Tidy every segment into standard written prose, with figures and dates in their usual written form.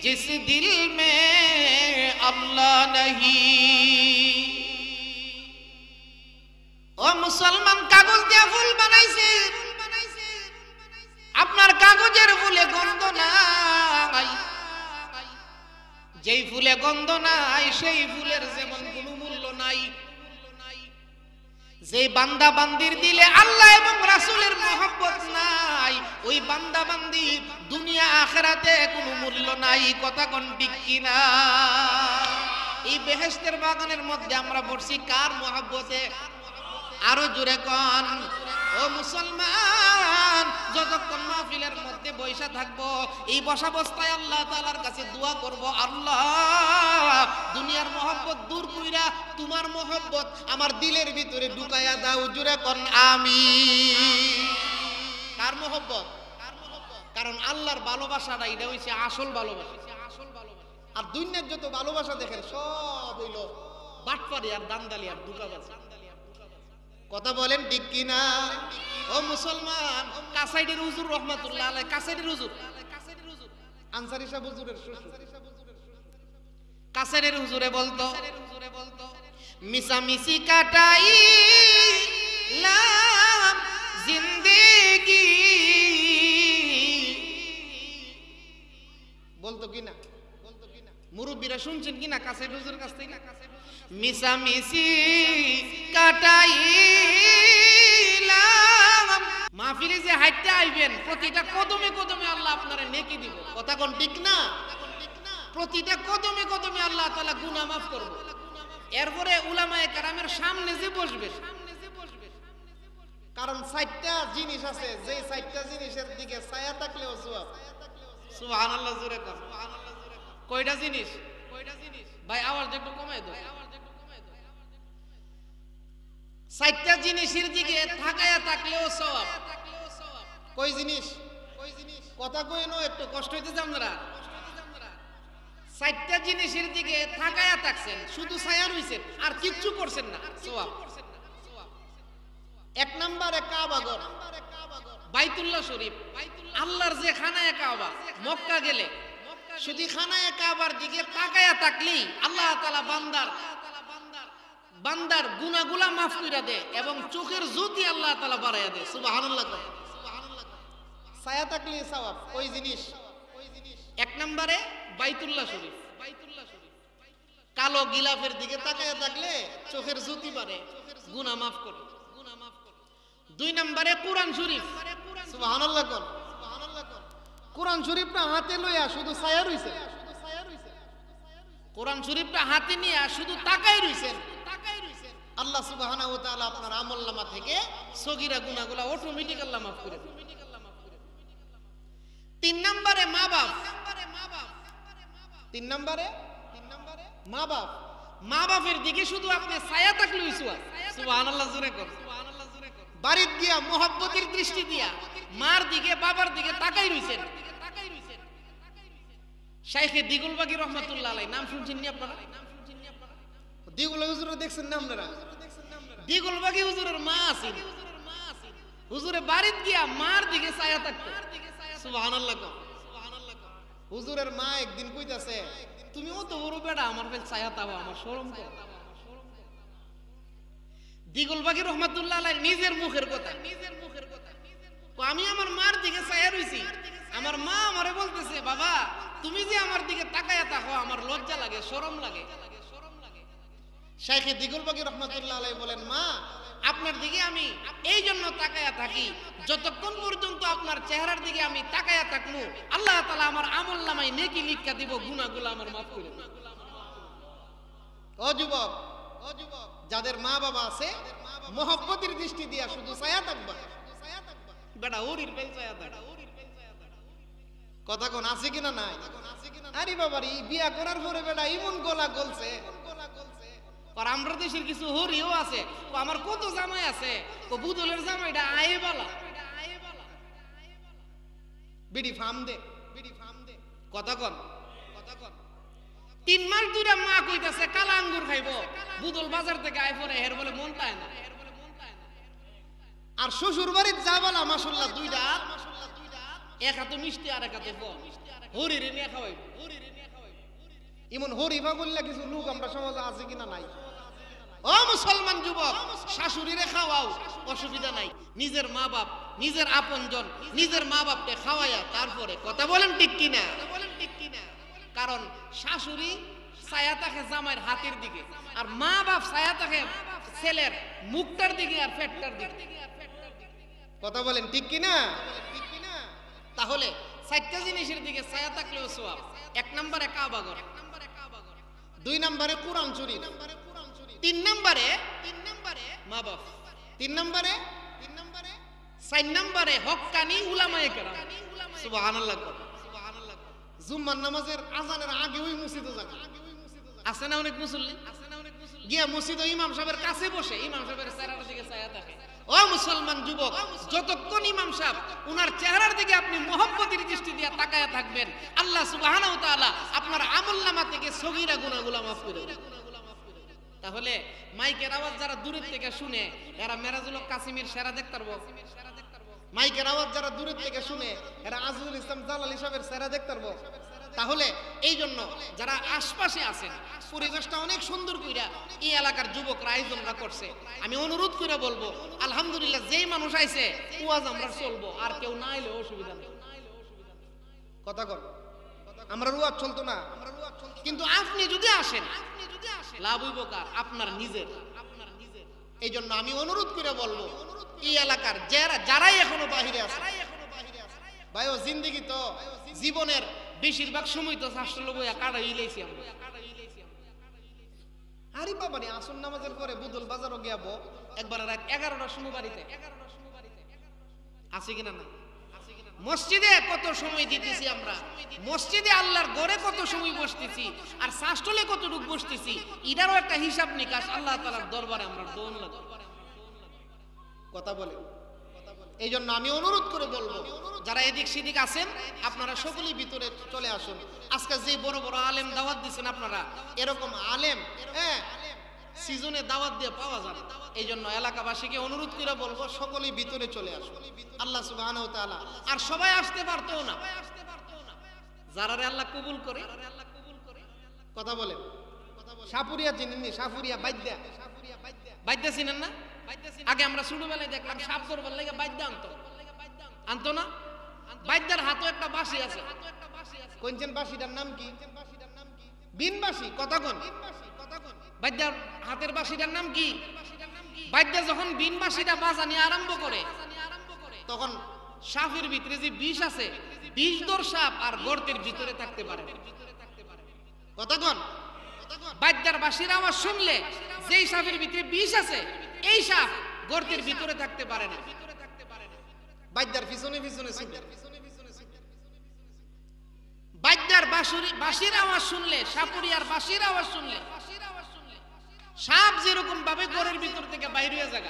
जिस दिल में अल्लाह नहीं। ओ मुसलमान कागज দিয়া ফুল বানাইছে, আপনার কাগজের ফুলে গন্ধ নাই। যেই ফুলে গন্ধ নাই সেই ফুলের যেমন কোনো মূল্য নাই। যেই বান্দা বান্দির দিলে আল্লাহ এবং রাসূলের মহব্বত নাই, ওই বান্দা বান্দি দুনিয়া আখিরাতে কোনো মূল্য নাই। কথা কোন ঠিক কিনা? এই বেহেশতের বাগানের মধ্যে আমরা বসছি কার মহব্বতে? আরো জোরে কোন। ও মুসলমান, যতক্ষণ মাহফিলের মধ্যে বসা থাকবো, এই বসা অবস্থায় আল্লাহ তাআলার কাছে দোয়া করব, আল্লাহ দুনিয়ার মহব্বত দূর কইরা তোমার মহব্বত আমার দিলের ভিতরে ঢুকাইয়া দাও। জোরে কোন আমিন। কার মহব্বত? কারণ আল্লাহর ভালোবাসাটা এটা হইছে আসল ভালোবাসা। আর দুনিয়ার যত ভালোবাসা দেখেন সব হইল বাটপারি আর দান্দালি আর দুকাবাজি। কথা বলেন ঠিক কিনা? ও মুসলমান, কাসাইদের হুজুর রহমাতুল্লাহ আলাইহি, কাসাইদের হুজুর আনসারী সাহেব হুজুরের শ্বশুর, কাসাইদের হুজুরে বলতো মিশামিশি কাটাইলাম জিন্দেগি। বলতো কিনা? মুরব্বীরা শুনছেন কিনা কাসাইদের হুজুরের কাছ থেকে? মিশামিশি কাটাইলাম। মাহফিলে যে হাঁটতে আইবেন, প্রতিটা কদমে কদমে আল্লাহ আপনারে নেকি দিব। কথা কোন ঠিক না? প্রতিটা কদমে কদমে আল্লাহ তাআলা গুনাহ মাফ করবে। এরপরে উলামায়ে কেরামের সামনে যে বসবে, কারণ 4টা জিনিস আছে, যে 4টা জিনিসের দিকে ছায়া থাকলেও সওয়াব। সুবহানাল্লাহ জোরে কর। কয়টা জিনিস? ভাই আওয়াজ একটু কমাই দাও। 4টা জিনিসের দিকে তাকায়া থাকলেও সওয়াব। কই জিনিস? কথা কই নো, একটু কষ্ট হইতেছে আপনারা। 4টা জিনিসের দিকে তাকায়া থাকছেন, শুধু ছায়া রইছেন আর কিচ্ছু করছেন না, সওয়াব। 1 নম্বরে কাবা ঘর, বাইতুল্লাহ শরীফ, আল্লাহর যে খানায়ে কাবা। মক্কা গেলে শুধু খানায়ে কাবার দিকে তাকায়া থাকলেই আল্লাহ তাআলা বান্দার গুনাহগুলা মাফ কইরা দেয় এবং চোখের জ্যোতি আল্লাহ তাআলা বাড়ায়া দেয়। সুবহানাল্লাহ। ছায়া থাকলে সওয়াব। ওই জিনিস 1 নম্বরে বাইতুল্লাহ শরীফ। কালো গিলাফের দিকে তাকায়া থাকলে চোখের জ্যোতি বাড়ে, গুনাহ মাফ করে। 2 নম্বরে কোরআন শরীফ। সুবহানাল্লাহ। কোরআন শরীফটা হাতে লইয়া শুধু ছায়া রইছে, কোরআন শরীফটা হাতে নিয়ে শুধু তাকাই রইছেন। আল্লাহ সুবহানাহু ওয়া তাআলা আপনার আমলনামা থেকে সগীরা গুনাহগুলো অটোমেটিক আল্লাহ মাফ করে দেন। 3 নম্বরে মা বাপ। 3 নম্বরে মা বাপ। মা বাপের দিকে শুধু আপনি ছায়া থাকলেই সওয়াব। সুবহানাল্লাহ জোরে কর। বাড়িত গিয়া মহব্বতের দৃষ্টি দিয়া মার দিকে বাবার দিকে তাকাই রইছেন। শাইখে দিগুলবাগী রহমাতুল্লাহ আলাইহি, নাম শুনছেন নি আপনারা? দিগুলবাগী হুজুর দেখছেন না আপনারা? দিগুলবাগী হুজুরের মা আছেন, হুজুরে বাড়িত গিয়া মার দিকে ছায়া থাকতো। সুবহানাল্লাহ। হুজুরের মা একদিন কইতাছে, তুমি অত বড় বেটা, আমার ফেল ছায়া তাবা, আমার শরম কর। দিগুলবাগী রহমাতুল্লাহ আলাইহি নিজের মুখের কথা। আমি আমার মার দিকে ছায়া রইছি, আমার মা আমারে বলতেছে, বাবা তুমি যে আমার দিকে তাকায়া থাকো আমার লজ্জা লাগে, শরম লাগে। শাইখে দিগুলবাগী রহমাতুল্লাহ আলাইহি বলেন, মা আপনার দিকে আমি এই জন্য তাকায়া থাকি, যতক্ষণ পর্যন্ত আপনার চেহারার দিকে আমি তাকায়া থাকবো আল্লাহ তাআলা আমার আমলনামায় নেকি লিখা দিব, গুনাহগুলো আমার মাফ করে দিবেন। ও যুবক, যাদের মা বাবা আছে, মহব্বতের দৃষ্টি দিয়া শুধু ছায়া থাকবা। বেটা ওরির পেল ছায়া থাক। কথা কোন আছে কিনা নাই? আরে বাবারি, বিয়া করার পরে বেটা ইমন গলা গলছে। আর আমরা দেশের কিছু হরিও আছে, আমার কত জামাই আছে, বুদলের জামাইটা আয়ে বালা, বিডি ফার্ম দে। কথা কন। 3 মাস ধরে মা কইতাছে কালা আঙ্গুর খাইবো, বুদল বাজার থেকে আই পরে হের বলে মন তায় না। আর শ্বশুর বাড়ির যা বলা মাশাআল্লাহ 2টা, এক হাতে মিষ্টি আর এক হাতে ফল, হরিরে নিয়ে খাওয়াইবো। ইমন হরিফা বললে কিছু লোক আমরা সমাজে আছে কিনা নাই? ও মুসলমান যুবক, শাশুড়িরে খাওয়াও, অসুবিধা নাই। নিজের মা বাপ, নিজের আপনজন, নিজের মা বাপকে খাওয়াইয়া তারপরে কথা বলেন ঠিক কিনা? কারণ শাশুড়ি ছায়া থাকে জামাইয়ের হাতের দিকে, আর মা বাপ ছায়া থাকে ছেলের মুখটার দিকে আর পেটটার দিকে। কথা বলেন ঠিক কিনা? তাহলে চারটা জিনিসের দিকে ছায়া থাকলেও সওয়াব। 1 নম্বরে কাবাঘর, 2 নম্বরে কোরআন শরীফ, 3 নম্বরে মা বাপ, 3 নম্বরে 4 নম্বরে হক্কানি উলামায়ে কেরাম। সুবহানাল্লাহ। জুম্মার নামাজের আজানের আগে ওই মসজিদে যাবে। আছে না অনেক মুসল্লি? গিয়া মসজিদে ইমাম সাহেবের কাছে বসে ইমাম সাহেবের চেহারার দিকে ছায়া থাকে। ও মুসলমান যুবক, যতক্ষণ ইমাম সাহেব উনার চেহারার দিকে আপনি মহব্বতের দৃষ্টি দিয়ে তাকায়া থাকবেন, আল্লাহ সুবহানাহু ওয়া তাআলা আপনার আমলনামা থেকে সগীরা গুনাহগুলো মাফ করে দেবেন। তাহলে মাইকের আওয়াজ যারা দূরের থেকে শুনে, এরা মেরাজুল কাসিমের সেরা দেখতে পারবো। মাইকের আওয়াজ যারা দূরের থেকে শুনে, এরা আজিজুল ইসলাম জালালী সাহেবের সেরা দেখতে পারবো। তাহলে এই জন্য যারা আশপাশে আছেন, পরিবেশটা অনেক সুন্দর কইরা এই এলাকার যুবকরা আয়োজনটা করছে। আমি অনুরোধ করে বলবো, আলহামদুলিল্লাহ, যেই মানুষ আইছে ওয়াজ আমরা চলবো, আর কেউ না আইলে অসুবিধা নেই। কথা কর, আমরা ওয়াজ চলতো না, কিন্তু আপনি যদি আসেন লাভ হইব কার? আপনার নিজের। এই জন্য আমি অনুরোধ করে বলবো, এই এলাকার যারাই এখনো বাহিরে আছে, ভাই ও জিন্দেগি তো জীবনের বেশিরভাগ সময় তো শাস্ত্র বইয়া কাটাই লাইছি আমরা। আরে বাবা রে, আসর নামাজের পরে বুদল বাজারও গিয়াবো একবার রাত 11টার সময় বাড়িতে আছে কিনা না? মসজিদে কত সময় দিতেছি আমরা, মসজিদে আল্লাহর ঘরে কত সময় বসতেছি, আর শাস্ত্রলে কতটুকু বসতেছি, এটারও একটা হিসাব নিকাশ আল্লাহ তাআলার দরবারে আমরা দোন লাগবে। কথা বলে এই জন্য আমি অনুরোধ করে বলবো, যারা এদিক সেদিক আছেন আপনারা সকলেই ভিতরে চলে আসুন। আজকে যে বড় বড় আলেম দাওয়াত দিচ্ছেন, আপনারা এরকম আলেম সিজনে দাওয়াত দিয়ে পাওয়া যায়। এই জন্য এলাকাবাসীকে অনুরোধ করে বলবো, সকলেই ভিতরে চলে আসুন। আল্লাহ সুবহানাহু ওয়া তাআলা, আর সবাই আসতে পারতো না, যারা আল্লাহ কবুল করে। কথা বলেন, সাপুরিয়া চিনেননি? সাপুরিয়া বাইদ্যা চিনেন না? আগে আমরা ছোটবেলায় দেখলাম সাপ ধরবার লাগে বাইদ্যা আনতো না? বাইদ্যার হাতে একটা বাঁশি আছে। কোনছেন বাঁশিটার নাম কি? বিন বাঁশি। কথা কোন? বাইদ্যার হাতের বাঁশিটার নাম কি? বাইদ্যা যখন বিন বাঁশিটা বাজানি আরম্ভ করে, তখন সাপের ভিতরে যে বিষ আছে, বিষধর সাপ আর গর্তের ভিতরে থাকতে পারে। কথা কোন? বাইদ্যার বাঁশির আওয়াজ শুনলে যেই সাপের ভিতরে বিষ আছে, এই সাপ গর্তের ভিতরে থাকতে পারে না। বাইদ্যার পিছনে পিছনে ছুটে। বাইদ্যার বাঁশির আওয়াজ শুনলে, সাপুরিয়ার বাঁশির আওয়াজ শুনলে সাপ যেরকম ভাবে ঘরের ভিতর থেকে বাইর হয়ে যায়,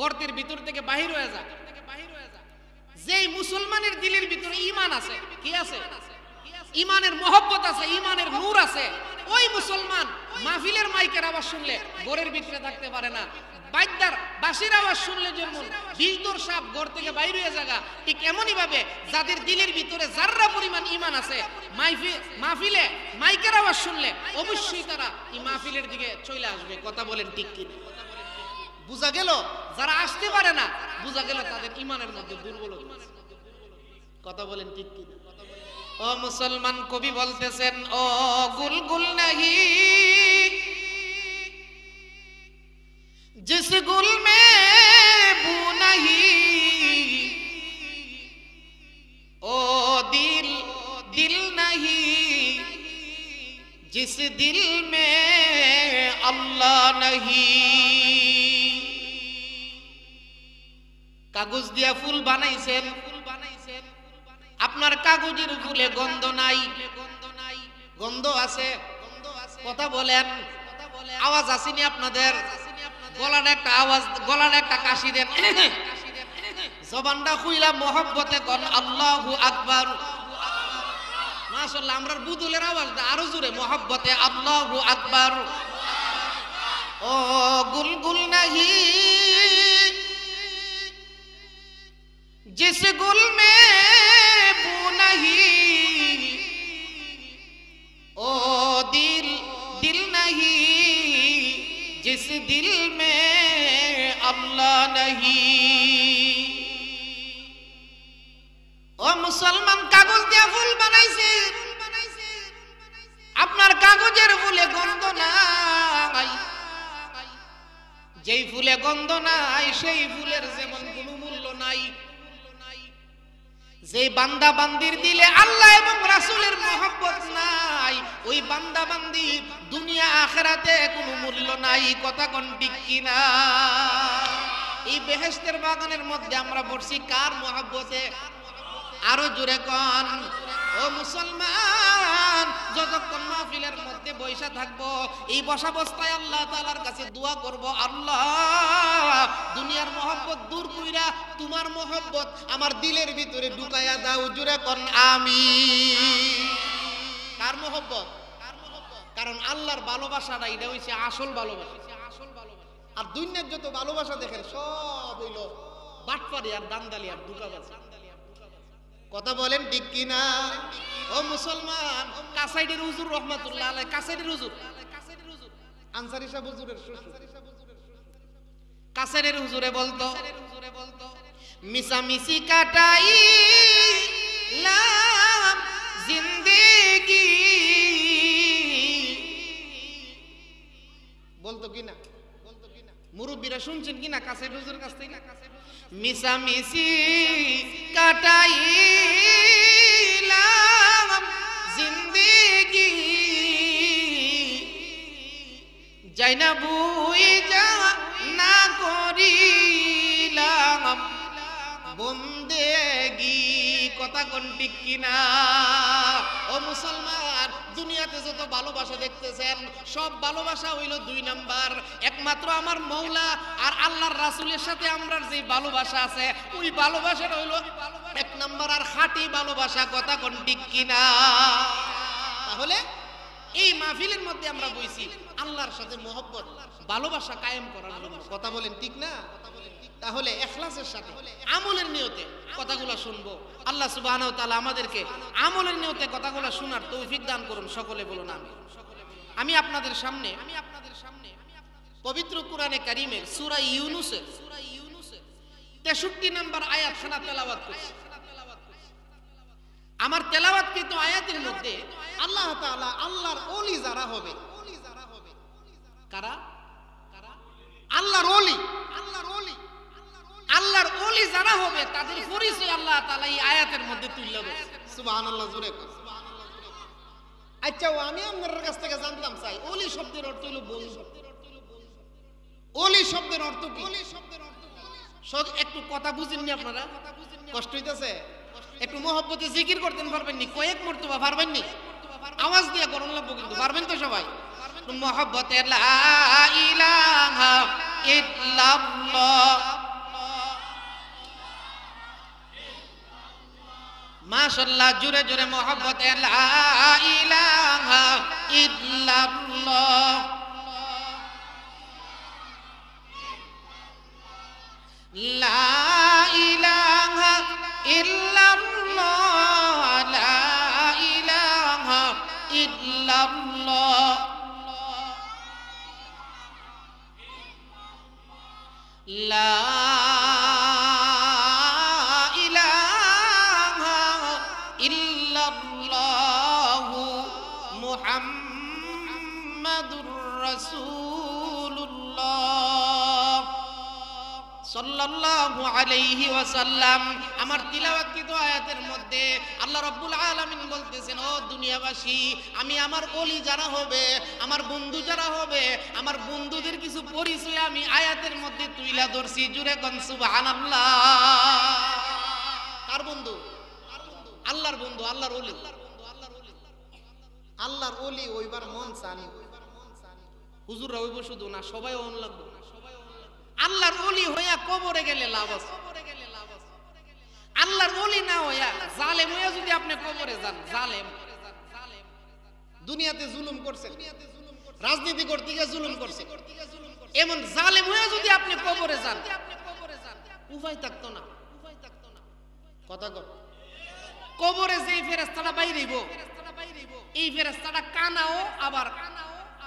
গর্তের ভিতর থেকে বাহির হয়ে যায়। যেই মুসলমানের দিলের ভিতরে ঈমান আছে, কি আছে? ঈমানের মহব্বত আছে, ঈমানের নূর আছে, ওই মুসলমান মাহফিলের মাইকের আওয়াজ শুনলে ঘরের ভিতরে থাকতে পারে না। বাইদ্যার বাঁশির আওয়াজ শুনলে যেমন বিষধর সাপ ঘর থেকে বাইর হয়ে যায়, ঠিক এমনই ভাবে যাদের দিলের ভিতরে যাররা পরিমাণ ঈমান আছে, মাহফিলে মাইকের আওয়াজ শুনলে অবশ্যই তারা এই মাহফিলের দিকে চলে আসবে। কথা বলেন ঠিক কি? বুঝা গেল? যারা আসতে পারে না, বুঝা গেল তাদের ঈমানের মধ্যে দুর্বলতা আছে। কথা বলেন ঠিক কি? ও মুসলমান, কবি বলতেছেন, ও গুলগুল নাহি जिस गुल में बू नहीं, ओ दिल दिल नहीं जिस दिल में अल्लाह नहीं। কাগজ দিয়া ফুল বানাইছেন, আপনার কাগজের ফুলে গন্ধ নাই, গন্ধ আছে। কথা বলেন, আওয়াজ আসেনি আপনাদের? গলার একটা আওয়াজ, গলার একটা কাশি দেন, জবানটা খুইলা মহব্বতে কোন আল্লাহু আকবার। মাশাআল্লাহ, আমরার বুদুলের আওয়াজটা আরো জোরে, মহব্বতে আল্লাহু আকবার। ও গুলগুল নাহি जिस गुल में बू नहीं, ओ दिल में अल्लाह नहीं। ও মুসলমান, কাগজ দিয়া ফুল বানাইছে, আপনার কাগজের ফুলে গন্ধ নাই। যেই ফুলে গন্ধ নাই সেই ফুলের যেমন কোনো মূল্য নাই। যে বান্দা বান্দির দিলে আল্লাহ এবং রাসূলের মহব্বত নাই, ওই বান্দা বান্দি দুনিয়া আখিরাতে কোনো মূল্য নাই। কথা কোন ঠিক কিনা? এই বেহেশতের বাগানের মধ্যে আমরা বসছি কার মহব্বতে? আরো জোরে কোন। ও মুসলমান, যতক্ষণ মাহফিলের মধ্যে বসা থাকবো, এই বসা অবস্থায় আল্লাহ তাআলার কাছে দোয়া করব, আল্লাহ দুনিয়ার মহব্বত দূর কইরা তোমার মহব্বত আমার দিলের ভিতরে ঢুকাইয়া দাও। জোরে কোন আমিন। কার মহব্বত? কারণ আল্লাহর ভালোবাসাটা এটা হইছে আসল ভালোবাসা। আর দুনিয়ার যত ভালোবাসা দেখেন সব হইল বাটপারি আর দান্দালি আর ধোঁকাবাজি। কথা বলেন ঠিক কিনা? ও মুসলমান, কাসাইদের হুজুর রহমাতুল্লাহ আলাইহি, কাসাইদের হুজুর আনসারী সাহেব হুজুরের শ্বশুর, কাসাইদের হুজুরে বলতো মিশামিশি কাটাইলাম জিন্দেগি। বলতো কিনা? মুরব্বীরা শুনছেন কিনা কাসাইদ হুজুরের কাছ থেকে? মিশামিশি কাটাইলাম জিন্দেগি, যাইনা বুই যা না করিলাম বন্দেগি। কথা কোন ঠিক কিনা? ও মুসলমান, দুনিয়াতে যত ভালোবাসা দেখতেছেন সব ভালোবাসা হইল দুই নাম্বার। একমাত্র আমার মৌলা আর আল্লাহর রাসূলের সাথে আমরা যে ভালোবাসা আছে ওই ভালোবাসাটা হইল এক নাম্বার আর খাঁটি ভালোবাসা। কথা কোন ঠিক কিনা? তাহলে এই মাহফিলের মধ্যে আমরা বইছি আল্লাহর সাথে মহব্বত ভালোবাসা কায়েম করার জন্য। কথা বলেন ঠিক না? তাহলে ইখলাসের সাথে আমলের নিয়তে কথাগুলো শুনবো। আল্লাহ সুবহানাহু ওয়া তাআলা আমাদেরকে আমলের নিয়তে কথাগুলো শোনার তৌফিক দান করুন। সকলে বলুন আমিন। আমি আপনাদের সামনে পবিত্র কোরআনে কারীমের সূরা ইউনূসের 63 নম্বর আয়াতখানা তেলাওয়াত করছি। আমার তেলাওয়াতকৃত আয়াতের মধ্যে আল্লাহ তাআলা আল্লাহর ওলি যারা হবে, কারা? আল্লাহর ওলি। আল্লাহর ওলি যারা হবে তাদের পরিচয় আল্লাহ তাআলা এই আয়াতের মধ্যে তুলে ধরেছে। সুবহানাল্লাহ, জোরে কর। আচ্ছা, আমি আপনাদের কাছ থেকে জানতাম চাই ওলি শব্দের অর্থ হলো বন্ধু। ওলি শব্দের অর্থ কি? একটু কথা বুঝেননি আপনারা? কষ্ট হইতেছে? একটু মহব্বতে জিকির করতে পারবেন নি? কয়েক মর্তবা পারবেন নি? আওয়াজ দিয়ে করুন লাগবো কিন্তু, পারবেন তো সবাই? মহব্বতে লা ইলাহা ইল্লাল্লাহ, মাশাআল্লাহ, জোরে জোরে মহব্বতে লা ইলাহা ইল্লাল্লাহ, লা ইলাহা ইল্লাল্লাহ, লা ইলাহা ইল্লাল্লাহ, লা ইলাহা ইল্লাল্লাহু মুহাম্মাদুর রাসূলুল্লাহ সাল্লাল্লাহু আলাইহি ওয়াসাল্লাম। আমার তিলাওয়াতকৃত আয়াতের মধ্যে আল্লাহ রাব্বুল আলামিন বলতেছেন, ও দুনিয়াবাসী, আমি আমার ওলি যারা হবে, আমার বন্ধু যারা হবে, আমার বন্ধুদের কিছু পরিচয় আমি আয়াতের মধ্যে তুইলা ধরছি। জুরে কোন সুবহানাল্লাহ। কার বন্ধু? আল্লাহর বন্ধু, আল্লাহর ওলি। আল্লাহর ওলি ওইবার মন চানি, হুজুররা ওইব শুধু না, সবাই ওন লাগবে। আল্লাহর ওলি হইয়া কবরে গেলে লাভ আছে। আল্লাহর ওলি না হইয়া জালেম হইয়া যদি আপনি কবরে যান, জালেম দুনিয়াতে জুলুম করছেন, রাজনীতি করতে গিয়ে জুলুম করছেন, এমন জালেম হইয়া যদি আপনি কবরে যান, উপায় থাকতো না। কথা কর, কবরে যে ফেরেশতাটা বাইরেইব, এই ফেরেশতাটা কানাও আবার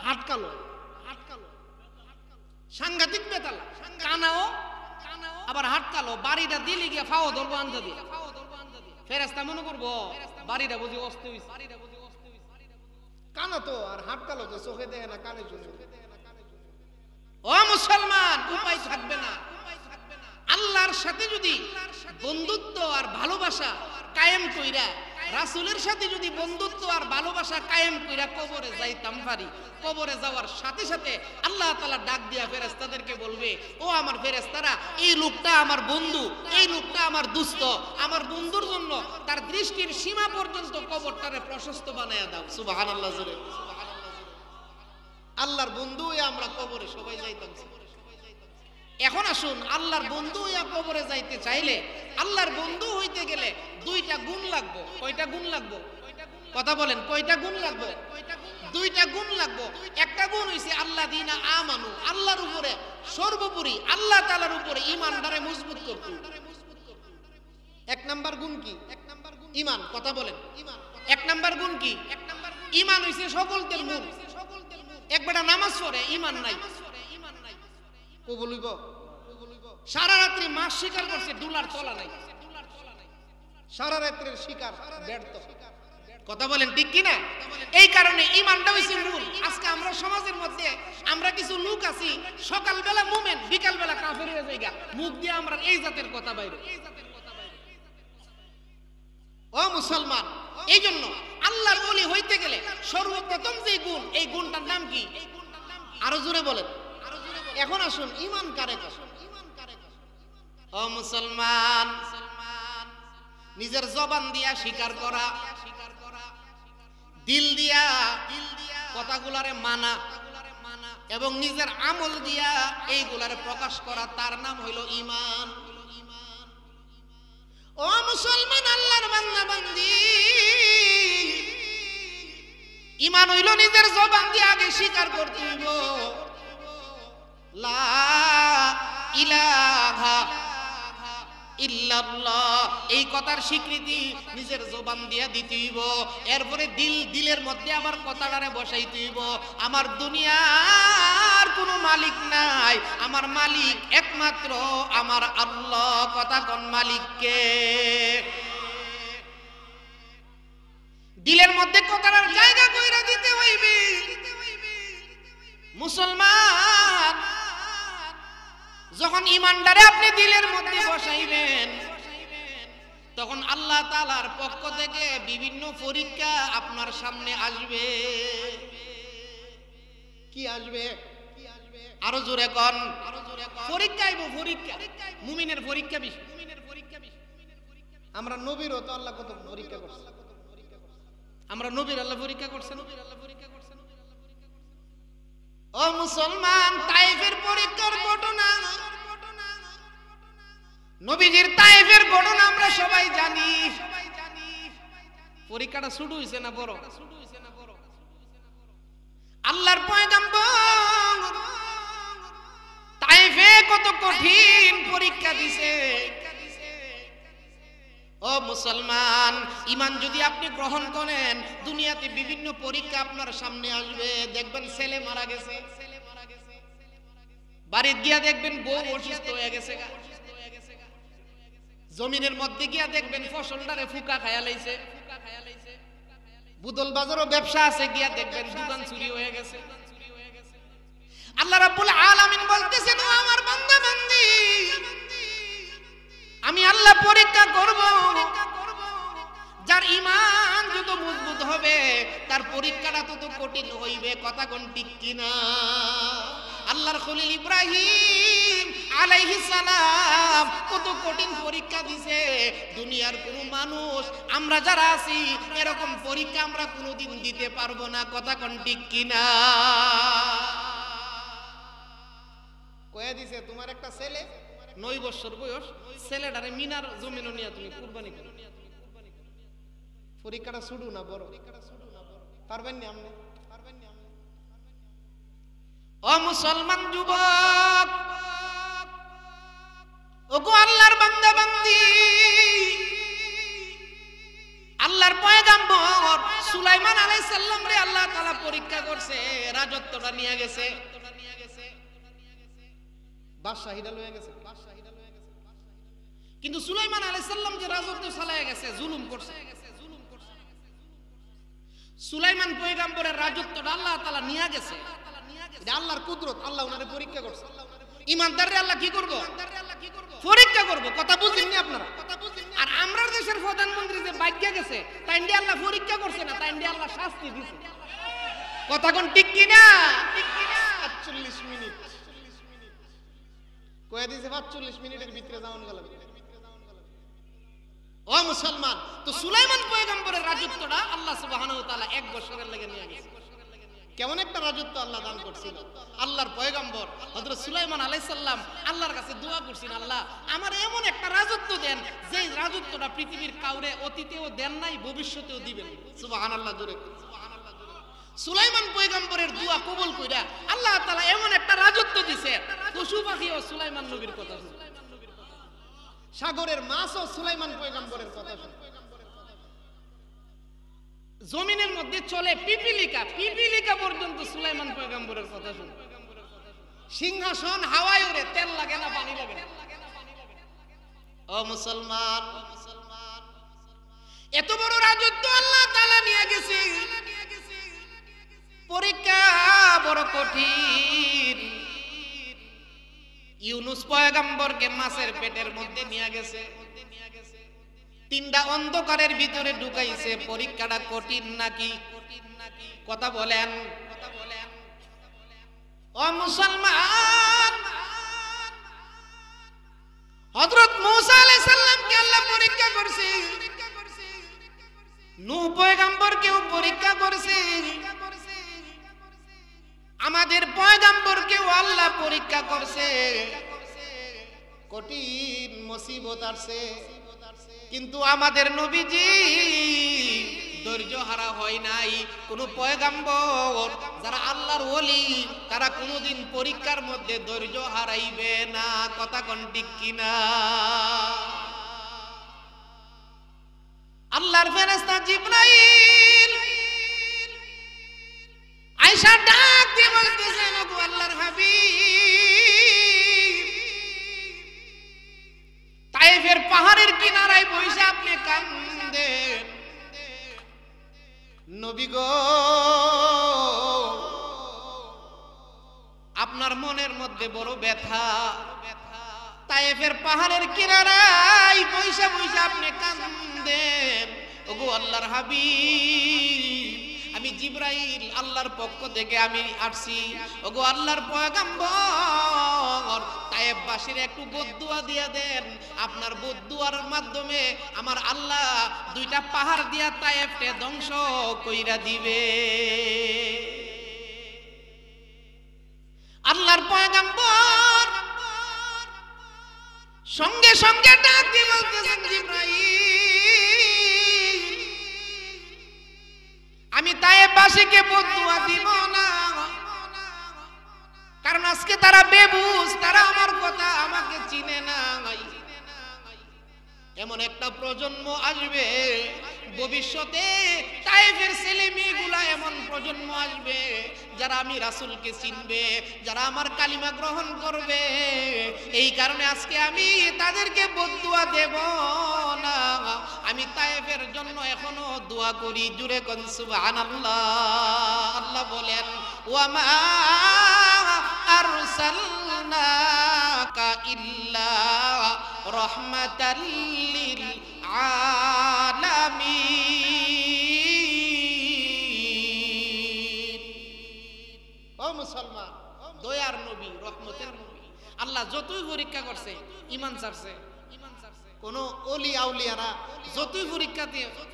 হাটকালো। সাংঘাতিক বেতালা, কানাও আবার হাত কালো, বাড়িটা দিলি গিয়া ফাও ধরবো আঞ্জা দিয়ে, ফেরেশতা মনে করবো বাড়িটা বুঝি অস্ত হইছে। কানা তো আর হাত কালো তো চোখে দেখে না, কানে শুনে। ও মুসলমান, উপায় থাকবে না। আল্লাহর সাথে যদি বন্ধুত্ব আর ভালোবাসা কায়েম কইরা, রাসূলের সাথে যদি বন্ধুত্ব আর ভালোবাসা কায়েম কইরা কবরে যাইতাম পারি, কবরে যাওয়ার সাথে সাথে আল্লাহ তাআলা ডাক দিয়া ফেরেশতাদেরকে বলবে, ও আমার ফেরেশতারা, এই লোকটা আমার বন্ধু, এই লোকটা আমার দুস্থ, আমার বন্ধুর জন্য তার দৃষ্টির সীমা পর্যন্ত কবরটারে প্রশস্ত বানায়া দাও। সুবহানাল্লাহ জোরে। আল্লাহর বন্ধু হয়ে আমরা কবরে সবাই যাইতাম। এখন আসুন, আল্লাহর বন্ধু হইয়া কবরে যাইতে চাইলে, আল্লাহর বন্ধু হইতে গেলে দুইটা গুণ লাগবে। কয়টা গুণ লাগবে? কথা বলেন, কয়টা গুণ লাগবে? দুইটা গুণ লাগবে। একটা গুণ হইছে আল্লাযীনা আমানু, আল্লাহর উপরে সর্বোপরি আল্লাহ তাআলার উপরে ঈমানটারে মজবুত করতে। এক নাম্বার গুণ কি? ঈমান। কথা বলেন, এক নাম্বার গুণ কি? ঈমান হইছে সকলদের মূল। একবারটা নামাজ পড়ে ঈমান নাই, কবুল হইব? সারা রাত্রি মাছ শিকার করছে, ডুলার তলা নাই, সারা রাত্রির শিকার ব্যর্থ। কথা বলেন ঠিক কি না? এই কারণে ঈমানটা হইছে মূল। আজকে আমরা সমাজের মধ্যে আমরা কিছু লোক আছি, সকালবেলা মুমিন, বিকালবেলা কাফের হয়ে যায়গা, মুখ দিয়ে আমরা এই জাতের কথা বাইরে। ও মুসলমান, এই জন্য আল্লাহর ওলি হইতে গেলে সর্বপ্রথম যে গুণ, এই গুণটার নাম কি? আরো জোরে বলেন। এখন আসুন, ঈমান কারে কয়? ও মুসলমান, নিজের জবান দিয়া স্বীকার করা, দিল দিয়া কথাগুলারে মানা এবং নিজের আমল দিয়া এইগুলারে প্রকাশ করা, তার নাম হইল ঈমান। ও মুসলমান, আল্লাহর বান্দা বান্দি, ঈমান হইল নিজের জবান দিয়ে আগে স্বীকার করতে হইব, লা ইলাহা ইল্লাল্লাহ, এই কথার স্বীকৃতি নিজের জবান দিয়া দিতে হইব। এরপরে দিলের মধ্যে আবার কথাটারে বসাইতে হইব, আমার দুনিয়ার কোনো মালিক নাই, আমার মালিক একমাত্র আমার আল্লাহ। কথা কোন মালিককে? দিলের মধ্যে কথাটার জায়গা কইরা দিতে হইবে। মুসলমান, যখন ঈমানটারে আপনি দিলের মধ্যে বসাইবেন, তখন আল্লাহ তাআলার পক্ষ থেকে বিভিন্ন পরীক্ষা আপনার সামনে আসবে। কি আসবে? আরো জোরে কোন। পরীক্ষা আইব, পরীক্ষা। মুমিনের পরীক্ষা বেশি। আমরা নবীরও তো আল্লাহ কত পরীক্ষা করছে, আমরা নবীর আল্লাহ পরীক্ষা করছেন। ও মুসলমান, তায়েফের পরীক্ষার ঘটনা, নবীজির তায়েফের ঘটনা আমরা সবাই জানি। পরীক্ষাটা শুরু হইছে না বড়? আল্লাহর পয়গম্বর তায়েফে কত কঠিন পরীক্ষা দিছে। ও মুসলমান, ঈমান যদি আপনি গ্রহণ করেন, দুনিয়াতে বিভিন্ন পরীক্ষা আপনার সামনে আসবে। দেখবেন ছেলে মারা গেছে, বাড়িতে গিয়া দেখবেন বউ অসুস্থ হয়ে গেছে, জমিনের মধ্যে গিয়া দেখবেন ফসলটারে ফুকা খায়া লাইছে, বুদল বাজারও ব্যবসা আছে, গিয়া দেখবেন দোকান চুরি হয়ে গেছে। আল্লাহ রাব্বুল আলামিন বলতেছেন, ও আমার বান্দা বান্দি, আমি আল্লাহ পরীক্ষা করব। যার ঈমান যত মজবুত হবে, তার পরীক্ষাটা তত কঠিন হইবে। কথা কোন ঠিক কিনা? আল্লাহর খলিল ইব্রাহিম আলাইহিস সালাম কত কঠিন পরীক্ষা দিছে। দুনিয়ার কোন মানুষ, আমরা যারা আছি, এরকম পরীক্ষা আমরা কোনোদিন দিতে পারবো না। কথা কোন ঠিক কিনা? কয়ে দিছে, তোমার একটা ছেলে 9 বছর বয়স, ছেলেটারে মিনার জমিন নিয়ে তুমি কুরবানি করো। পরীক্ষাটা শুরু না বড়? পারবেন না আপনি? ও মুসলমান যুবক, ওগো আল্লাহর বান্দা বান্দি, আল্লাহর পয়গম্বর সুলাইমান আলাইহিস সালাম রে আল্লাহ তাআলা পরীক্ষা করছে, রাজত্বটা নিয়ে গেছে। বাদশাহীরা লয়ে গেছে। কিন্তু সুলাইমান আলাইহিস সালাম যে রাজত্ব চালায় গেছে, জুলুম করছে। সুলাইমান পয়গম্বরের রাজত্বটা আল্লাহ তাআলা নিয়ে গেছে। এটা আল্লাহর কুদরত, আল্লাহ ওনারে পরীক্ষা করছে। ইমানদাররে আল্লাহ কি করব? পরীক্ষা করব। কথা বুঝেননি আপনারা? আর আমরার দেশের প্রধানমন্ত্রী যে বাইকে গেছে, তাই ইন্ডিয়া আল্লাহ পরীক্ষা করছে না, তাই ইন্ডিয়া আল্লাহ শাস্তি দিছে। কথা কোন ঠিক কি না? ৪৫ মিনিট কয়ে দিয়েছে, ৪৫ মিনিটের ভিতরে যাওয়ান গেল। ও মুসলমান, তো সুলাইমান পয়গম্বরের রাজত্বটা আল্লাহ সুবহানাহু ওয়া তাআলা ১ বছরের লেগে নিয়ে গেছে। কেমন একটা রাজত্ব আল্লাহ দান করছিল। আল্লাহর পয়গম্বর হযরত সুলাইমান আলাইহিস সালাম আল্লাহর কাছে দোয়া করছেন, আল্লাহ আমার এমন একটা রাজত্ব দেন যে রাজত্বটা পৃথিবীর কাউরে অতীতেও দেন নাই, ভবিষ্যতেও দিবেন। সুবহানাল্লাহ জোরে। সুলাইমান পয়গম্বরের দোয়া কবুল কইরা আল্লাহ তাআলা এমন একটা রাজত্ব দিছে, পশু পাখিও সুলাইমান নবীর কথা শুনে, সাগরের মাছও সুলাইমান পয়গম্বরের কথা শুনে, জমিনের মধ্যে চলে পিপিলিকা পর্যন্ত সুলাইমান পয়গম্বরের কথা শুনে। সিংহাসন হাওয়ায় উড়ে, তেল লাগে না, পানি লাগে না। ও মুসলমান, এত বড় রাজত্ব আল্লাহ তাআলা নিয়ে গেছে। পরীক্ষা বড় কঠিন। ইউনুস পয়গম্বরকে মাছের পেটের মধ্যে নিয়ে গেছে, ৩টা অন্ধকারের ভিতরে ঢুকাইছে। পরীক্ষাটা কঠিন নাকি? কথা বলেন। ও মুসলমান, হযরত মূসা আলাইহিস সালামকে আল্লাহ পরীক্ষা করছে, নূহ পয়গম্বরকেও পরীক্ষা করছে, আমাদের পয়গম্বরকেও আল্লাহ পরীক্ষা করছে। কঠিন মুসিবত আসছে, কিন্তু আমাদের নবীজি ধৈর্য হারা হয় নাই। কোন পয়গম্বর যারা আল্লাহর ওলি, তারা কোনোদিন পরীক্ষার মধ্যে ধৈর্য হারাইবে না। কথা কোন ঠিক কিনা? আল্লাহর ফেরেশতা জিবরাইল আয়েশা ডাক দিয়ে বলতেছেন, ওগো আল্লাহর হাবিব, তায়েফের পাহাড়ের কিনারায় বসে আপনি কান্দেন। নবী গো, আপনার মনের মধ্যে বড় ব্যথা। তায়েফের পাহাড়ের কিনারায় বসে আপনি কান্দেন। ওগো আল্লাহর হাবিব, আমি জিবরাইল আল্লাহর পক্ষ থেকে আমি আসছি। ওগো আল্লাহর পয়গম্বর, তায়েফবাসীর একটু বদদুয়া দিয়ে দেন। আপনার বদদুয়ার মাধ্যমে আমার আল্লাহ 2টা পাহাড় দিয়া তায়েফকে ধ্বংস কইরা দিবে। আল্লাহর পয়গম্বর সঙ্গে সঙ্গে ডাক দিয়ে বলতেছেন, জিবরাইল, আমি তায়েফবাসীকে বদদুয়া দিব না, কারণ আজকে তারা বেবুঝ, তারা আমার কথা আমাকে চিনে না। এমন একটা প্রজন্ম আসবে ভবিষ্যতে, তায়েফের ছেলে মেয়েগুলা এমন প্রজন্ম আসবে যারা আমি রাসূলকে চিনবে, যারা আমার কালিমা গ্রহণ করবে। এই কারণে আজকে আমি তাদেরকে বদদুয়া দেব না। আমি তায়েফের জন্য এখনো দোয়া করি। জুরে কোন সুবহানাল্লাহ। আল্লাহ বলেন, ওয়া মা আরসালনাকা ইল্লা রাহমাতাল লিল আলামিন। ও মুসলমান, দয়ার নবী, রহমতের নবী। আল্লাহ যতই পরীক্ষা করছে, ঈমান ছাড়ছে। কোন ওলি আউলিয়ারা যতই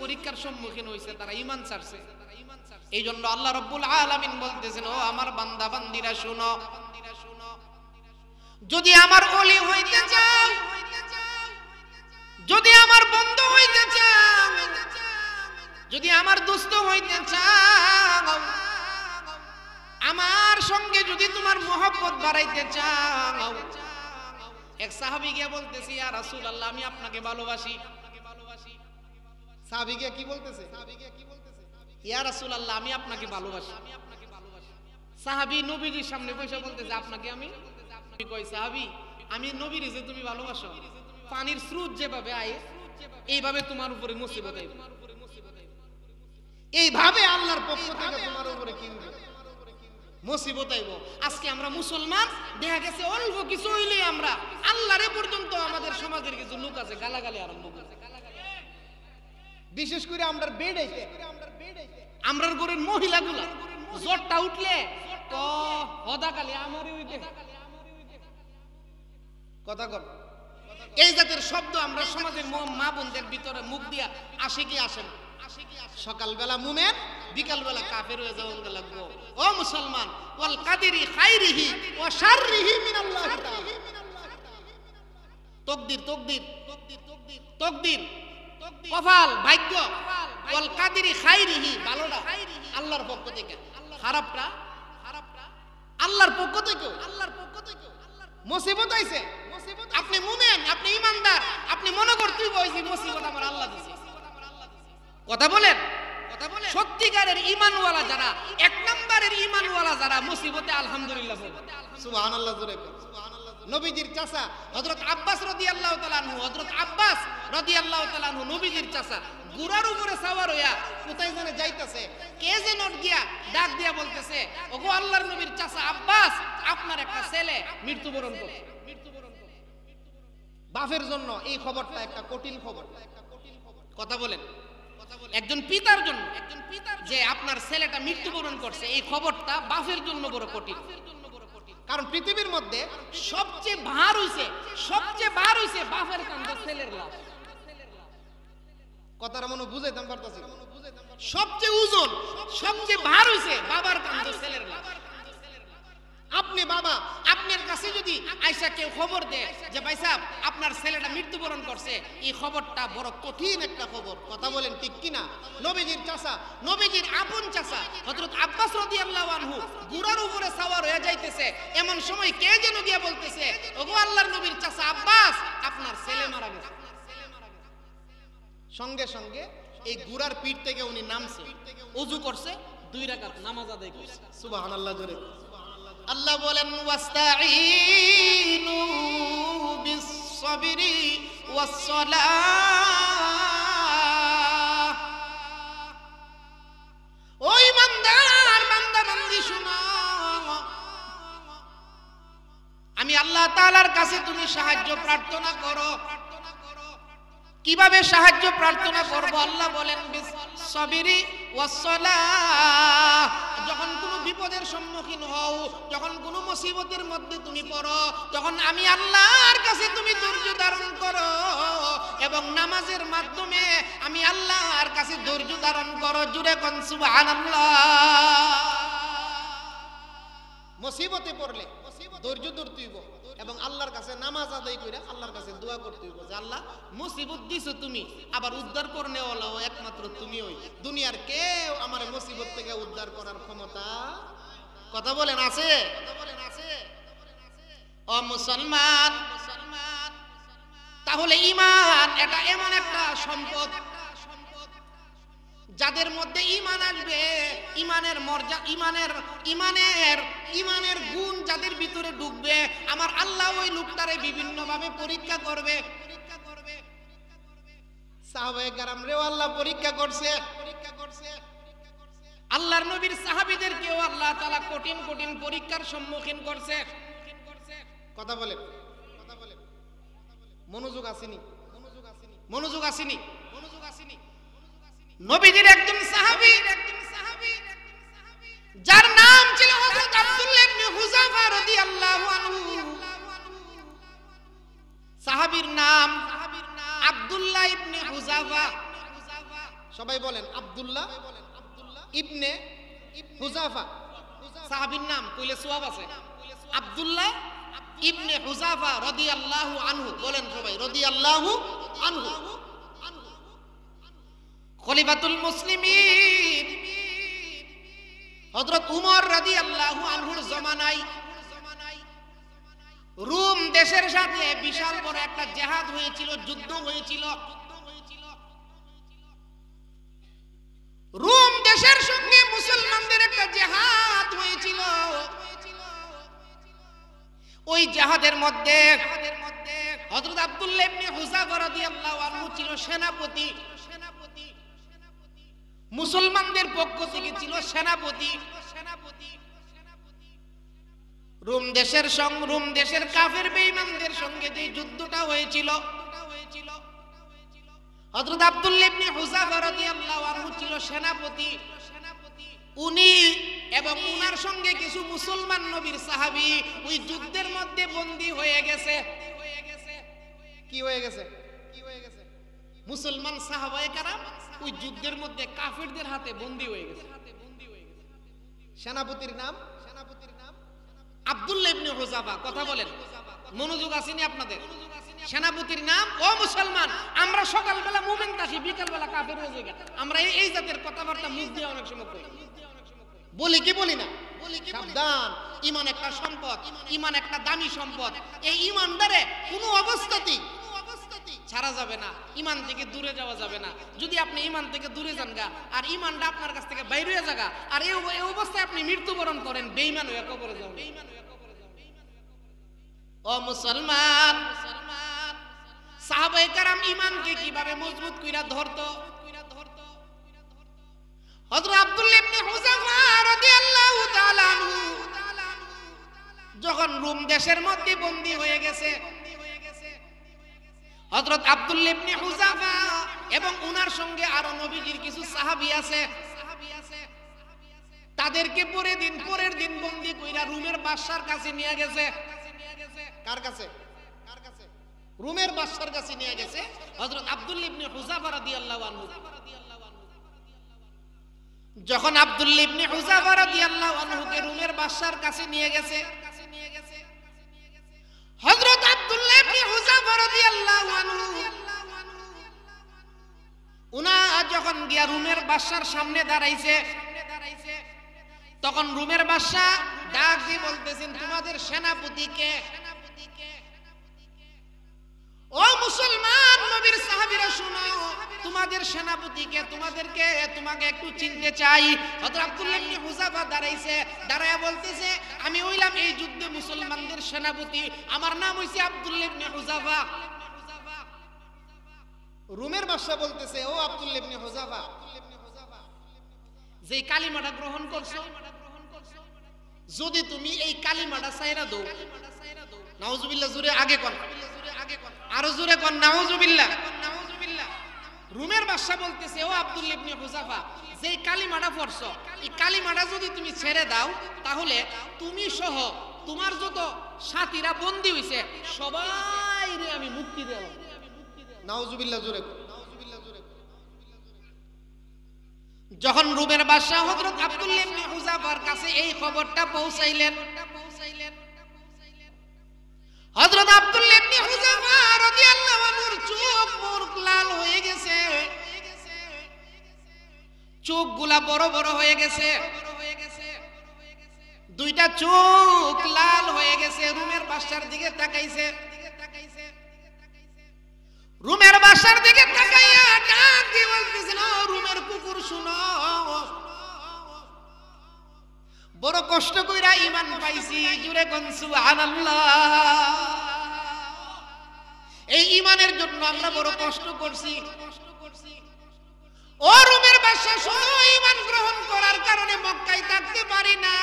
পরীক্ষার সম্মুখীন হয়েছে, তারা ঈমান ছাড়ছে। এই জন্য আল্লাহ রাব্বুল আলামিন বলতেছেন, ও আমার বান্দা বান্দিরা শুনো, যদি আমার ওলি হইতে চাও, যদি আমার বন্ধু হইতে চাও, যদি আমার দোস্ত হইতে চাও, আমার সঙ্গে যদি তোমার মহব্বত বাড়াইতে চাও। এক সাহাবী গিয়ে বলতেছে, ইয়া রাসূলুল্লাহ, আমি আপনাকে ভালোবাসি। সাহাবী গিয়ে কি বলতেছে? ইয়া রাসূলুল্লাহ, আমি আপনাকে ভালোবাসি। সাহাবী নবীজির সামনে বসে বলতেছে, আপনাকে আমি কয় সাহাবী, আমি নবীর যে তুমি ভালোবাসো, পানির স্রোত যেভাবে আয় এইভাবে তোমার উপরে মুসিবত আইবে, এইভাবে আল্লাহর পক্ষ থেকে তোমার উপরে কিনবে মুসিবত আইব। আজকে আমরা মুসলমান, দেখা গেছে অল্প কিছু হইলেই আমরা আল্লাহরে পর্যন্ত আমাদের সমাজের কিছু লোক আছে গালাগালি আরম্ভ করে, বিশেষ করে আমরা বেড়াইতে আমরার ঘরের মহিলাগুলা জ্বরটা উঠলে তো হদাকালি আমারই হইতে কথা কর, এই জাতের শব্দ আমরা সমাজের মা বোনদের ভিতরে মুখ দিয়া আসে কি আসে না? সকালবেলা মুমিন, বিকালবেলা কাফের হয়ে যাওয়া লাগবো। ও মুসলমান, ওয়াল কাদিরি খাইরিহি ওয়া শাররিহি মিনাল্লাহি তাআলা, তাকদীর তাকদীর তাকদীর তাকদীর কপাল ভাগ্য, ওয়াল কাদিরি খাইরিহি ভালোটা আল্লাহর পক্ষ থেকে, খারাপটা আল্লাহর পক্ষ থেকে। মুসিবত আইছে, আপনি মুমিন, আপনি ঈমানদার, আপনি মনে করতেই বইছি মুসিবত আমার আল্লাহ দিয়েছে। কথা বলেন, সত্যিকারের ঈমানওয়ালা যারা, এক নম্বরের ঈমানওয়ালা যারা, মুসিবতে আলহামদুলিল্লাহ বলে সুবহানাল্লাহ জোরে কর। নবীজির চাচা হযরত আব্বাস রাদিয়াল্লাহু তাআলা আনহু, হযরত আব্বাস রাদিয়াল্লাহু তাআলা আনহু নবীজির চাচা ঘোড়ার উপরে সওয়ার হইয়া কোথায় যেন যাইতেছে, কে যেন গিয়া ডাক দিয়া বলতেছে, ওগো আল্লাহর নবীর চাচা আব্বাস, আপনার একটা ছেলে মৃত্যুবরণ করছে। বাপের জন্য এই খবরটা একটা কঠিন খবর। কথা বলেন, একজন পিতার জন্য যে আপনার ছেলেটা মৃত্যুবরণ করছে, এই খবরটা বাপের জন্য বড় কঠিন। কারণ পৃথিবীর মধ্যে সবচেয়ে ভার হইছে বাপের কান্দে ছেলের লাশ। কথাটা মনে বুঝাইতাম পারতাছি, সবচেয়ে ওজন, সবচেয়ে ভার হইছে বাবার কান্দে ছেলের লাশ। আপনি বাবা, আপনার কাছে যদি আইসা কেউ খবর দেয় যে ভাই সাহেব আপনার ছেলেটা মৃত্যুবরণ করছে, এই খবরটা বড় কঠিন একটা খবর। কথা বলেন ঠিক কিনা? নবীজির চাচা, নবীজির আপন চাচা হযরত আব্বাস রাদিয়াল্লাহু আনহু ঘোড়ার উপরে সওয়ার হয়ে যাইতেছে, এমন সময় কে যেন গিয়া বলতেছে, ওগো আল্লাহর নবীর চাচা আব্বাস, আপনার ছেলে মারা গেছে। সঙ্গে সঙ্গে এই ঘোড়ার পিঠ থেকে উনি নামছে, ওযু করছে, 2 রাকাত নামাজ আদায় করছে। সুবহানাল্লাহ জোরে। আল্লাহ বলেন ওয়াস্তাঈনু বিস-সাবরি ওয়াস-সালাহ। ওই বান্দার বান্দি শুনো, আমি আল্লাহ তাআলার কাছে তুমি সাহায্য প্রার্থনা করো। কিভাবে সাহায্য প্রার্থনা করব? আল্লাহ বলেন বিস-সাবরি ওয়াস-সালাহ। যখন কোনো বিপদের সম্মুখীন হও, যখন কোনো মুসিবতের মধ্যে তুমি পড়ো, তখন আমি আল্লাহর কাছে তুমি ধৈর্য ধারণ করো এবং নামাজের মাধ্যমে আমি আল্লাহর কাছে ধৈর্য ধারণ করো। জুড়ে কোন সুবহানাল্লাহ। মুসিবতে পড়লে ধৈর্য ধরতে হইব এবং আল্লাহর কাছে নামাজ আদায় করে আল্লাহর কাছে দোয়া করতে হইব যে আল্লাহ মুসিবত দিছো তুমি, আবার উদ্ধার করনে ওয়ালা একমাত্র তুমি। ওই দুনিয়ার কেউ আমার মুসিবত থেকে উদ্ধার করার ক্ষমতা, কথা বলেন, আছে? ও মুসলমান, তাহলে ঈমান এটা এমন একটা সম্পদ, যাদের মধ্যে ঈমান আসবে, ঈমানের মর্যাদা, ঈমানের গুণ যাদের ভিতরে ঢুকবে, আমার আল্লাহ ওই লোকটারে বিভিন্ন ভাবে পরীক্ষা করবে। সাহাবায়ে কেরামরেও আল্লাহ পরীক্ষা করছে, আল্লাহর নবীর সাহাবীদেরকেও আল্লাহ তাআলা কঠিন কঠিন পরীক্ষার সম্মুখীন করছে। কথা বলে, মনোযোগ আসেনি? নবীজির একজন সাহাবী, যার নাম ছিল হযরত আব্দুল্লাহ ইবনে হুযাফা রাদিয়াল্লাহু আনহু। সাহাবীর নাম আব্দুল্লাহ ইবনে হুযাফা। সবাই বলেন আব্দুল্লাহ ইবনে হুযাফা। সাহাবীর নাম কইলে সওয়াব আছে। আব্দুল্লাহ ইবনে হুযাফা রাদিয়াল্লাহু আনহু। বলেন সবাই রাদিয়াল্লাহু আনহু। খলিফাতুল মুসলিমিন হযরত উমর রাদিয়াল্লাহু আনহুর জামানায় রোম দেশের সাথে বিশাল বড় একটা জিহাদ হয়েছিল, যুদ্ধ হয়েছিল। রোম দেশের সঙ্গে মুসলমানদের একটা জিহাদ হয়েছিল। ওই জিহাদের মধ্যে হযরত আব্দুল্লাহ ইবনে হুযাফা রাদিয়াল্লাহু আনহু ছিল সেনাপতি, মুসলমানদের পক্ষ থেকে ছিল সেনাপতি। রোম দেশের কাফের বেঈমানদের সঙ্গে যে যুদ্ধটা হয়েছিল, হযরত আব্দুল্লাহ ইবনে হুযাফা রাদিয়াল্লাহু আনহু ছিল সেনাপতি। উনি এবং উনার সঙ্গে কিছু মুসলমান নবীর সাহাবী ওই যুদ্ধের মধ্যে বন্দী হয়ে গেছে। কি হয়ে গেছে? মুসলমান সাহাবায়ে কেরাম ওই যুদ্ধের মধ্যে কাফেরদের হাতে বন্দী হয়ে গেছে। সেনাপতির নাম আব্দুল্লাহ ইবনে হুযাফা। কথা বলেন, মনোযোগ আসেনি আপনাদের? সেনাপতির নাম। ও মুসলমান, আমরা সকালবেলা মুমিন থাকি, বিকালবেলা কাফের হয়ে যাই। আমরা এই জাতের কথাবার্তা মুখ দিয়ে অনেক সময় করি, বলি কি বলি না? সাবধান, ঈমান একটা সম্পদ, ঈমান একটা দামি সম্পদ। এই ঈমানদারে কোনো অবস্থাতেই ছাড়া যাবে না, ঈমান থেকে দূরে যাওয়া যাবে না। যদি আপনি ঈমান থেকে দূরে যান গা আর ঈমানটা আপনার কাছ থেকে বাইরে হয়ে যাগা আর এই অবস্থায় আপনি মৃত্যুবরণ করেন, বেঈমান হয়ে কবরে যাবেন। ও মুসলমান, সাহাবায়ে কেরাম ঈমানকে কিভাবে মজবুত কইরা ধরতো? হযরত আব্দুল্লাহ ইবনে হুযাফা রাদিয়াল্লাহু তাআলা আনহু যখন রোম দেশের মধ্যে বন্দী হয়ে গেছে, হযরত আব্দুল্লাহ ইবনে হুযাফা এবং উনার সঙ্গে আরো নবীজির কিছু সাহাবী আছে, তাদেরকে পরের দিন বন্দী কইরা রোমের বাদশার কাছে নিয়ে গেছে। কার কাছে? রোমের বাদশার কাছে নিয়ে গেছে হযরত আব্দুল্লাহ ইবনে হুযাফা রাদিয়াল্লাহু আনহু। যখন আব্দুল্লাহ ইবনে হুযাফা রাদিয়াল্লাহু আনহুকে রোমের বাদশার কাছে নিয়ে গেছে, হযরত আব্দুল্লাহ ইবনে হুযাফা রাদিয়াল্লাহু আনহু উনা যখন গিয়া রোমের বাদশার সামনে দাঁড়াইছে, তখন রোমের বাদশা ডাক দিয়ে বলতেছেন, তোমাদের সেনাপতি কে? ও মুসলমান নবীর সাহাবীরা শুনো, তোমাদের সেনাপতি কে? তোমাকে একটু চিনতে চাই। হযরত আব্দুল্লাহ ইবনে হুযাফা দাঁড়াইছে, দাঁড়ায়া বলতেছে, আমি হইলাম এই যুদ্ধে মুসলমানদের সেনাপতি, আমার নাম হইছে আব্দুল্লাহ ইবনে হুযাফা। রোমের বাদশা বলতেছে, ও আব্দুল্লাহ ইবনে হুযাফা, যে কালিমাটা গ্রহণ করছো, যদি তুমি এই কালিমাটা ছাইরা দাও, নাউজুবিল্লাহ, জোরে আগে কোন, আরো জোরে কোন, নাউজুবিল্লাহ। রোমের বাদশা বলতেছে, ও আব্দুল্লাহ ইবনে হুযাফা, যে কালিমাটা পড়ছো, এই কালিমাটা যদি তুমি ছেড়ে দাও, তাহলে তুমি সহ তোমার যত সাথীরা বন্দী হইছে সবাইরে আমি মুক্তি দেব। নাউজুবিল্লাহ, জোরে। যখন রোমের বাদশা হযরত আব্দুল্লাহ ইবনে হুযাফার কাছে এই খবরটা পৌঁছাইলেন, হযরত আব্দুল্লাহ ইবনে হুযাফা রাদিয়াল্লাহু আনহুর চোখ মুখ লাল হয়ে গেছে, চোখগুলা বড় বড় হয়ে গেছে, দুইটা চোখ লাল হয়ে গেছে। রোমের বাদশার দিকে তাকাইছে, রোমের বাদশার দিকে তাকাইয়া ডাক দিয়ে বলতেছিল, রোমের কুকুর শুনো, বড় কষ্ট কইরা ঈমান পাইছি, জোরে কোন সুবহানাল্লাহ। এই ঈমানের জন্য আমরা বড় কষ্ট করছি। ও রোমের বাদশা শুনো, ঈমান গ্রহণ করার কারণে মক্কায় থাকতে পারি না,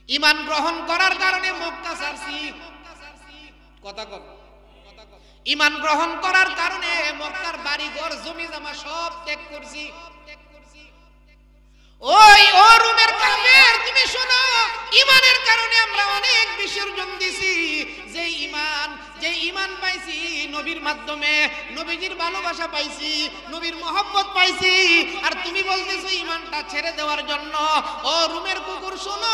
ঈমান গ্রহণ করার কারণে মক্কা ছাড়ছি। কথা কর, ঈমান গ্রহণ করার কারণে মক্কার বাড়ি ঘর জমি জমা সব ত্যাগ করছি। ও রোমের কাফের, তুমি শোনো, ঈমানের কারণে আমরা অনেক বিসর্জন দিছি। যে ঈমান পাইছি নবীর মাধ্যমে, নবীজির ভালোবাসা পাইছি, নবীর মহব্বত পাইছি, আর তুমি বলতেছো ঈমানটা ছেড়ে দেওয়ার জন্য। ও রোমের কুকুর শোনো,